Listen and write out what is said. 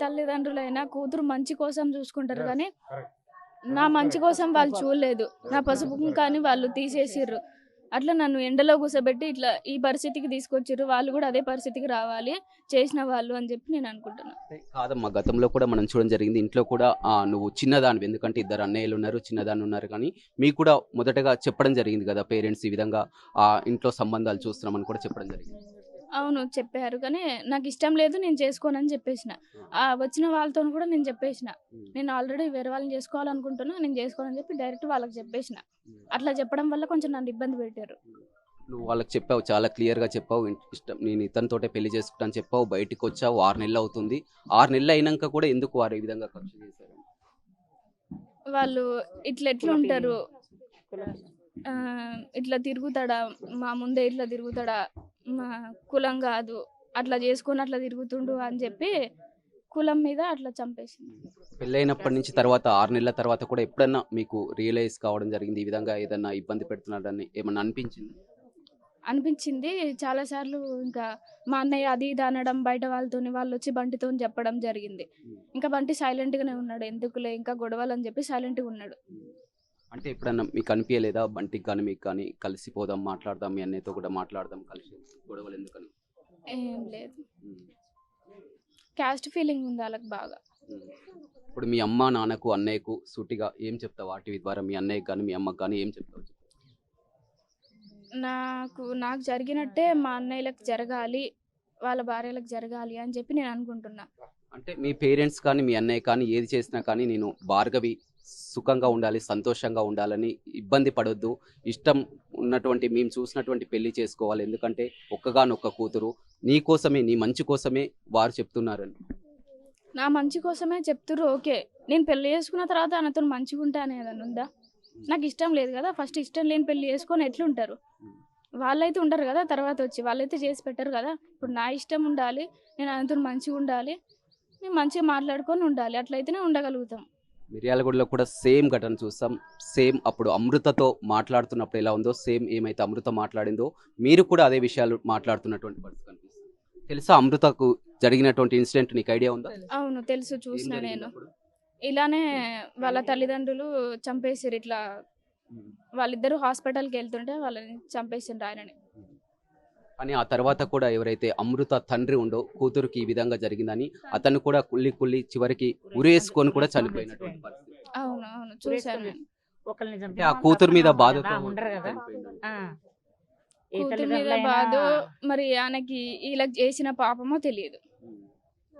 తల్లిదండ్రులైనా కూతురు మంచి కోసం చూసుకుంటారు కానీ నా మంచి కోసం వాళ్ళు చూడలేదు. నా పసుపు కుంకాన్ని వాళ్ళు తీసేసిర్రు. అట్లా నన్ను ఎండలో కూర్చోబెట్టి ఇట్లా ఈ పరిస్థితికి తీసుకొచ్చిర్రు. వాళ్ళు కూడా అదే పరిస్థితికి రావాలి చేసిన వాళ్ళు అని చెప్పి నేను అనుకుంటున్నా. కాదమ్మా, గతంలో కూడా మనం చూడడం జరిగింది. ఇంట్లో కూడా నువ్వు చిన్నదానివి, ఎందుకంటే ఇద్దరు అన్నయ్యలు ఉన్నారు, చిన్నదాన్ని ఉన్నారు. కానీ మీకు కూడా మొదటగా చెప్పడం జరిగింది కదా పేరెంట్స్, ఈ విధంగా ఇంట్లో సంబంధాలు చూస్తున్నామని కూడా చెప్పడం జరిగింది. అవును చెప్పారు. కానీ నాకు ఇష్టం లేదు, నేను చేసుకోనని చెప్పేసిన. వచ్చిన వాళ్ళతో కూడా నేను చెప్పేసిన, నేను ఆల్రెడీ వేరే వాళ్ళని చేసుకోవాలనుకుంటున్నా, నేను చేసుకోనని చెప్పి డైరెక్ట్ వాళ్ళకి చెప్పేసిన. అట్లా చెప్పడం వల్ల కొంచెం నన్ను ఇబ్బంది పెట్టారు. నువ్వు వాళ్ళకి చెప్పావు, చాలా క్లియర్గా చెప్పావు, ఇష్టం నేను ఇతనితోటే పెళ్లి చేసుకుంటాను చెప్పావు. బయటికి వచ్చావు, 6 నెలలు అవుతుంది. 6 నెలలు అయినాక కూడా ఎందుకు వారు ఈ విధంగా ఖర్చు చేశారు? వాళ్ళు ఎట్లుంటారు, ఇట్లా తిరుగుతాడా, మా ముందే ఇట్లా తిరుగుతాడా, మా కులం కాదు, అట్లా చేసుకొని అట్లా తిరుగుతుండు అని చెప్పి కులం మీద అట్లా చంపేసింది. పెళ్ళైనప్పటి నుంచి తర్వాత 6 నెలల తర్వాత కూడా ఎప్పుడన్నా మీకు రియలైజ్ కావడం జరిగింది, ఈ విధంగా ఏదన్నా ఇబ్బంది పెడుతున్నాడని ఏమన్నా అనిపించింది చాలాసార్లు. ఇంకా మా అన్నయ్య అది ఇది అనడం, బయట వాళ్ళు వచ్చి బంటితో చెప్పడం జరిగింది. ఇంకా బంటి సైలెంట్గానే ఉన్నాడు, ఎందుకులే ఇంకా గొడవలు అని చెప్పి సైలెంట్గా ఉన్నాడు. అంటే ఎప్పుడన్నా మీకు అనిపించలేదా, బంటికి కానీ మీకు కానీ కలిసిపోదాం, మాట్లాడదాం, మీ అన్నయ్యతో కూడా మాట్లాడదాం, కలిసి గొడవలు ఎందుకని? ఏం లేదు, క్యాస్ట్ ఫీలింగ్ ఉంది వాళ్ళకి బాగా. ఇప్పుడు మీ అమ్మ నాన్నకు అన్నయ్యకు సూటిగా ఏం చెప్తావు? వాటి ద్వారా మీ అన్నయ్యకి కానీ మీ అమ్మకి కానీ ఏం చెప్తావు? నాకు జరిగినట్టే మా అన్నయ్యలకు జరగాలి, వాళ్ళ భార్యలకు జరగాలి అని చెప్పి నేను అనుకుంటున్నా. అంటే మీ పేరెంట్స్ కానీ మీ అన్నయ్య కానీ ఏది చేసినా కానీ నేను భార్గవి సుఖంగా ఉండాలి, సంతోషంగా ఉండాలని, ఇబ్బంది పడొద్దు, ఇష్టం ఉన్నటువంటి మేము చూసినటువంటి పెళ్లి చేసుకోవాలి, ఎందుకంటే ఒక్కగానొక్క కూతురు, నీ కోసమే, నీ మంచి కోసమే వారు చెప్తున్నారని. నా మంచి కోసమే చెప్తుర్రు, ఓకే. నేను పెళ్లి చేసుకున్న తర్వాత ఆయనతో మంచిగా ఉంటా అనేదని ఉందా? నాకు ఇష్టం లేదు కదా, ఫస్ట్ ఇష్టం లేని పెళ్లి చేసుకొని ఎట్లుంటారు? వాళ్ళైతే ఉంటారు కదా, తర్వాత వచ్చి వాళ్ళైతే చేసి పెట్టరు కదా. ఇప్పుడు నా ఇష్టం ఉండాలి, నేను ఆయనతో మంచిగా ఉండాలి, మేము మంచిగా మాట్లాడుకొని ఉండాలి, అట్లయితేనే ఉండగలుగుతాం. మిర్యాలగూడలో కూడా సేమ్ ఘటన చూస్తాం. సేమ్ అప్పుడు అమృతతో మాట్లాడుతున్నప్పుడు ఎలా ఉందో, సేమ్ ఏమైతే అమృత మాట్లాడిందో మీరు కూడా అదే విషయాలు మాట్లాడుతున్నటువంటి పరిస్థితి కనిపిస్తుంది. తెలుసా అమృతకు జరిగినటువంటి ఇన్సిడెంట్, నీకు ఐడియా ఉందా? అవును తెలుసు, చూసిన నేను. ఇలానే వాళ్ళ తల్లిదండ్రులు చంపేసారు, ఇట్లా వాళ్ళిద్దరూ హాస్పిటల్కి వెళ్తుంటే వాళ్ళని చంపేసిండ్రు ఆయనని. అని ఆ తర్వాత కూడా ఎవరైతే అమృత తండ్రి ఉండో, కూతురుకి ఈ విధంగా జరిగిందని అతను కూడా కుళ్ళి చివరికి ఉరేసుకొని కూడా చనిపోయినటువంటి పరిస్థితి. అవును అవును చూశాను. ఆ కూతురు మీద బాధతో కూతురు మీద బాధ, మరి ఆయనకి వీళ్ళకి చేసిన పాపమో తెలియదు.